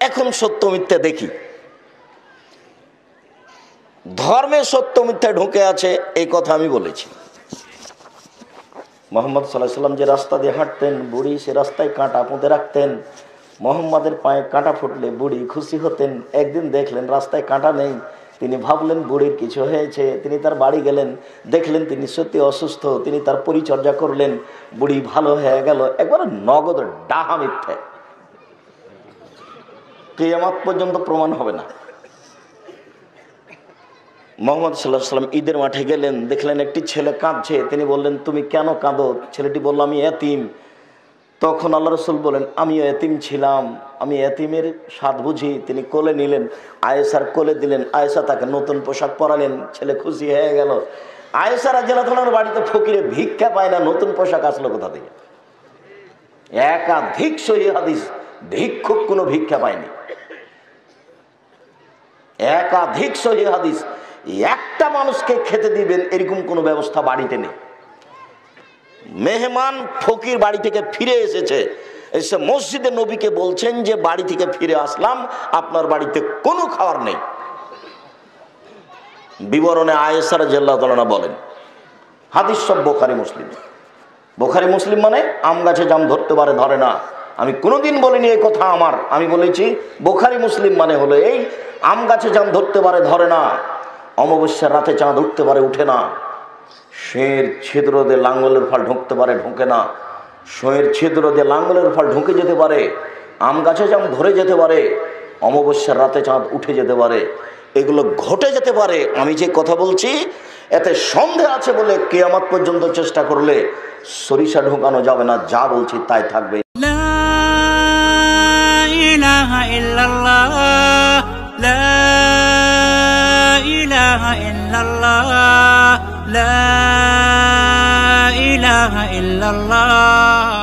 এখন সত্য মিথ্যা দেখি। ধর্মে সত্য মিথ্যা ঢুকে আছে এই কথা আমি বলেছি। মোহাম্মদ সাল্লাল্লাহু আলাইহি ওয়াসাল্লাম যে রাস্তা দিয়ে হাঁটতেন, বুড়ি সে রাস্তায় কাঁটা পুঁতে রাখতেন। মোহাম্মদের পায়ে কাঁটা ফুটলে বুড়ি খুশি হতেন। একদিন দেখলেন রাস্তায় কাঁটা নেই, তিনি ভাবলেন বুড়ির কিছু হয়েছে। তিনি তার বাড়ি গেলেন, দেখলেন তিনি সত্যি অসুস্থ। তিনি তার পরিচর্যা করলেন, বুড়ি ভালো হয়ে গেল। একবারে নগদ ডাহা মিথ্যে, কিয়ামত পর্যন্ত প্রমাণ হবে না। মোহাম্মদ সাল্লাল্লাহু আলাইহি ওয়াসাল্লাম ঈদের মাঠে গেলেন, দেখলেন একটি ছেলে কাঁদছে। তিনি বললেন, তুমি কেন কাঁদো? ছেলেটি বলল, আমি এতিম। তখন আল্লাহ রাসূল বলেন, আমিও এতিম ছিলাম, আমি এতিমের স্বাদ বুঝি। তিনি কোলে নিলেন, আয়েশার কোলে দিলেন। আয়েশা তাকে নতুন পোশাক পরালেন, ছেলে খুশি হয়ে গেল। আয়েশা রাদিয়াল্লাহু আনহার বাড়িতে ফকিরে ভিক্ষা পায় না, নতুন পোশাক আসলো কোথা থেকে? একাধিক সহিহ হাদিস, ভিক্ষুক কোনো ভিক্ষা পায়নি। একাধিক সহিহ হাদিস, একটা মানুষকে খেতে দিবেন এরকম কোনো ব্যবস্থা বাড়িতে নেই। মেহমান ফকির বাড়ি থেকে ফিরে এসেছে, এসে মসজিদে নবীকে বলছেন যে বাড়ি থেকে ফিরে আসলাম, আপনার বাড়িতে কোনো খাবার নেই। বিবরণে আয়েশা রাদিয়াল্লাহু আনহা বলেন, হাদিস সব বুখারী মুসলিম। বুখারী মুসলিম মানে আম গাছে জাম ধরতে পারে, ধরে না। আমি কোনোদিন বলিনি এই কথা আমার, আমি বলেছি বুখারী মুসলিম মানে হলো এই, আম গাছে জাম ধরতে পারে, ধরে না। অমাবস্যার রাতে চাঁদ উঠতে পারে, উঠে না। শোয়ের ছিদ্র দিয়ে লাঙ্গলের ফল ঢুকতে পারে, ঢুকে না। শোয়ের ছিদ্র দিয়ে লাঙ্গলের ফল ঢুকে যেতে পারে, আম গাছে জাম ধরে যেতে পারে, অমাবস্যার রাতে চাঁদ উঠে যেতে পারে, এগুলো ঘটে যেতে পারে। আমি যে কথা বলছি এতে সন্দেহ আছে বলে কিয়ামত পর্যন্ত চেষ্টা করলে সরিষা ঢোকানো যাবে না, যা বলছি তাই থাকবে। লা ইলাহা ইল্লাল্লাহ, লা ইলাহা ইল্লাল্লাহ, লা ইলাহা ইল্লাল্লাহ।